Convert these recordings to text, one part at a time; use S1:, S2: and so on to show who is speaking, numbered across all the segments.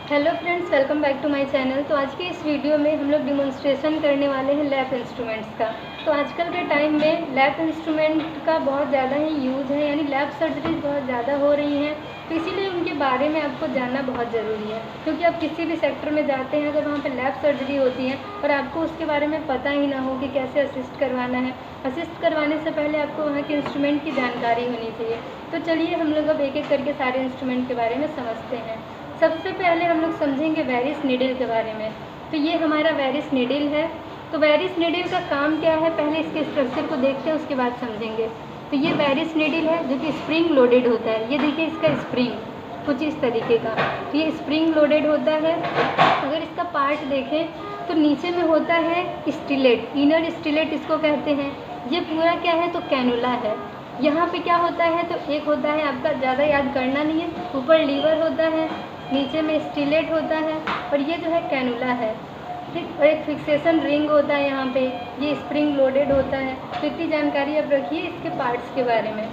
S1: Hello friends, welcome back to my channel. तो आज के इस वीडियो में हम लोग डिमॉन्स्ट्रेशन करने वाले हैं लैब इंस्ट्रूमेंट्स का। तो आजकल के टाइम में लैब इंस्ट्रूमेंट का बहुत ज़्यादा ही यूज़ है, यानी लैब सर्जरीज बहुत ज़्यादा हो रही हैं। तो इसीलिए उनके बारे में आपको जानना बहुत ज़रूरी है, क्योंकि आप किसी भी सेक्टर में जाते हैं अगर वहाँ पर लैब सर्जरी होती है और आपको उसके बारे में पता ही ना हो कि कैसे असिस्ट करवाना है, असिस्ट करवाने से पहले आपको वहाँ के इंस्ट्रूमेंट की जानकारी होनी चाहिए। तो चलिए हम लोग अब एक एक करके सारे इंस्ट्रूमेंट के बारे में समझते हैं। सबसे पहले हम लोग समझेंगे वेरिस नीडल के बारे में। तो ये हमारा वेरिस नीडल है। तो वेरिस नीडल का काम क्या है, पहले इसके स्ट्रक्चर को देखते हैं, उसके बाद समझेंगे। तो ये वेरिस नीडल है जो कि स्प्रिंग लोडेड होता है। ये देखिए इसका स्प्रिंग कुछ इस तरीके का, तो ये स्प्रिंग लोडेड होता है। अगर इसका पार्ट देखें तो नीचे में होता है स्टिलेट, इनर स्टिलेट इसको कहते हैं। ये पूरा क्या है तो कैनुला है। यहाँ पे क्या होता है तो एक होता है आपका, ज़्यादा याद करना नहीं है, ऊपर लीवर होता है, नीचे में स्टिलेट होता है और ये जो है कैनुला है, ठीक। और एक फिक्सेशन रिंग होता है यहाँ पे, ये स्प्रिंग लोडेड होता है। तो इतनी जानकारी अब रखिए इसके पार्ट्स के बारे में।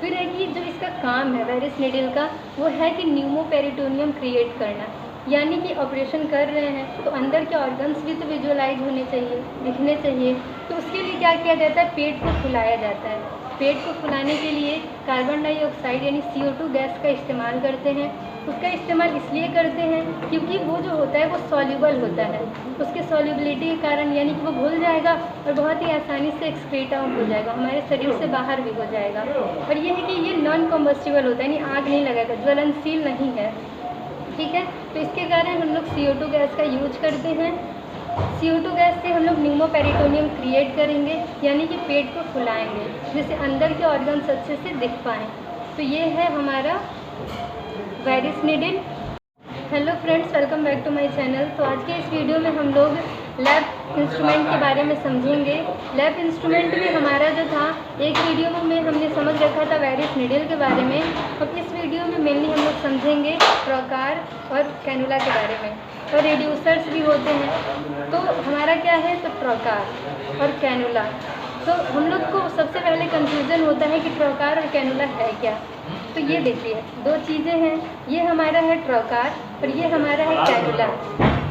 S1: फिर है कि जो इसका काम है वेरिस नीडल का, वो है कि न्यूमोपेरिटोनियम क्रिएट करना। यानी कि ऑपरेशन कर रहे हैं तो अंदर के ऑर्गन्स भी तो विजुअलाइज होने चाहिए, दिखने चाहिए। तो उसके लिए क्या किया जाता है, पेट को फुलाया जाता है। पेट को फुलाने के लिए कार्बन डाइऑक्साइड यानी CO2 गैस का इस्तेमाल करते हैं। उसका इस्तेमाल इसलिए करते हैं क्योंकि वो जो होता है वो सॉल्युबल होता है। उसके सॉल्युबिलिटी के कारण यानी कि वो घुल जाएगा और बहुत ही आसानी से एक्सक्रीट आउट हो जाएगा, हमारे शरीर से बाहर भी हो जाएगा। और ये है कि ये नॉन कम्बस्टिबल होता है, यानी आग नहीं लगेगा, ज्वलनशील नहीं है, ठीक है। तो इसके कारण हम लोग CO2 गैस का यूज करते हैं। CO2 गैस से हम लोग न्यूमोपेरिटोनियम क्रिएट करेंगे, यानी कि पेट को फुलाएंगे जिससे अंदर के ऑर्गन्स अच्छे से दिख पाएँ। तो ये है हमारा वेरिस needle. Hello friends, welcome back to my channel. तो आज के इस वीडियो में हम लोग लैब इंस्ट्रूमेंट के बारे में समझेंगे। लैब इंस्ट्रूमेंट में हमारा जो था, एक वीडियो में हमने समझ रखा था वेरिस नीडल के बारे में। अब इस वीडियो में मेनली हम लोग समझेंगे ट्रोकार और कैनुला के बारे में। और रेड्यूसर्स भी होते हैं। तो हमारा क्या है तो ट्रोकार और कैनुला। तो हम लोग को सबसे पहले कंफ्यूजन होता है कि ट्रोकार और कैनुला है क्या। तो ये देखिए दो चीज़ें हैं, ये हमारा है ट्रोकार और ये हमारा है कैनुला।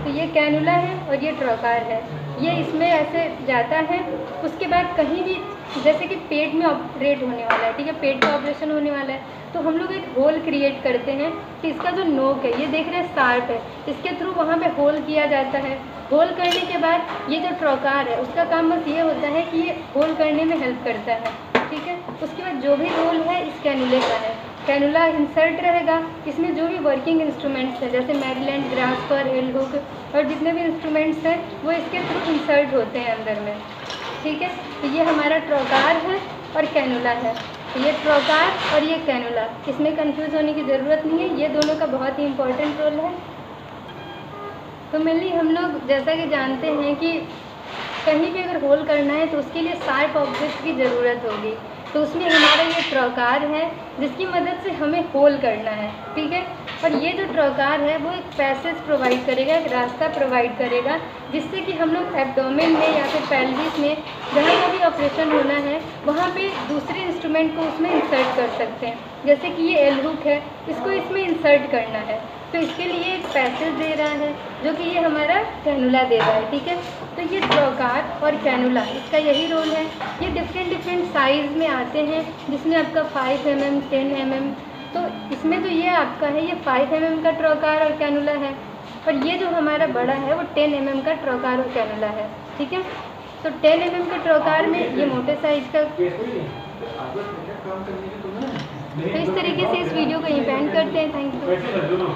S1: तो ये कैनुला है और ये ट्रोकार है। ये इसमें ऐसे जाता है, उसके बाद कहीं भी जैसे कि पेट में ऑपरेट होने वाला है, ठीक है, पेट का ऑपरेशन होने वाला है, तो हम लोग एक होल क्रिएट करते हैं कि इसका जो नोक है, ये देख रहे हैं शार्प है, इसके थ्रू वहाँ पे होल किया जाता है। होल करने के बाद ये जो ट्रोकार है उसका काम बस ये होता है कि ये होल करने में हेल्प करता है, ठीक है। उसके बाद जो भी होल है इस कैनुले का है। कैनुला इंसर्ट रहेगा, इसमें जो भी वर्किंग इंस्ट्रूमेंट्स हैं जैसे मैरीलैंड, ग्रास्पर, एल हुक और जितने भी इंस्ट्रूमेंट्स हैं वो इसके थ्रू इंसर्ट होते हैं अंदर में, ठीक है। तो ये हमारा ट्रोकार है और कैनुला है। तो ये ट्रोकार और ये कैनुला, इसमें कंफ्यूज होने की ज़रूरत नहीं है, ये दोनों का बहुत ही इंपॉर्टेंट रोल है। तो मेनली हम लोग जैसा कि जानते हैं कि कहीं भी अगर होल करना है तो उसके लिए शार्प ऑब्जेक्ट की ज़रूरत होगी। तो उसमें हमारा ये ट्रोकार है जिसकी मदद से हमें होल करना है, ठीक है। और ये जो ट्रोकार है वो एक पैसेज प्रोवाइड करेगा, एक रास्ता प्रोवाइड करेगा, जिससे कि हम लोग एब्डोमेन में या फिर पेल्विस में जहाँ का भी ऑपरेशन होना है वहाँ पे दूसरे इंस्ट्रूमेंट को उसमें इंसर्ट कर सकते हैं। जैसे कि ये एल हुक है, इसको इसमें इंसर्ट करना है तो इसके लिए एक पैसेज दे रहा है जो कि ये हमारा कैनुला दे रहा है, ठीक है। तो ये ट्रोकार और कैनुला, इसका यही रोल है। ये डिफरेंट साइज़ में आते हैं, जिसमें आपका 5 mm, 10 mm। तो इसमें जो ये आपका है ये 5 mm का ट्रोकार और कैनुला है, और ये जो हमारा बड़ा है वो 10 mm का ट्रोकार और कैनुला है, ठीक है। तो 10 mm के ट्रोकार में ये मोटे साइज का। तो इस तरीके से इस वीडियो को यहीं पे एंड करते हैं। Thank you.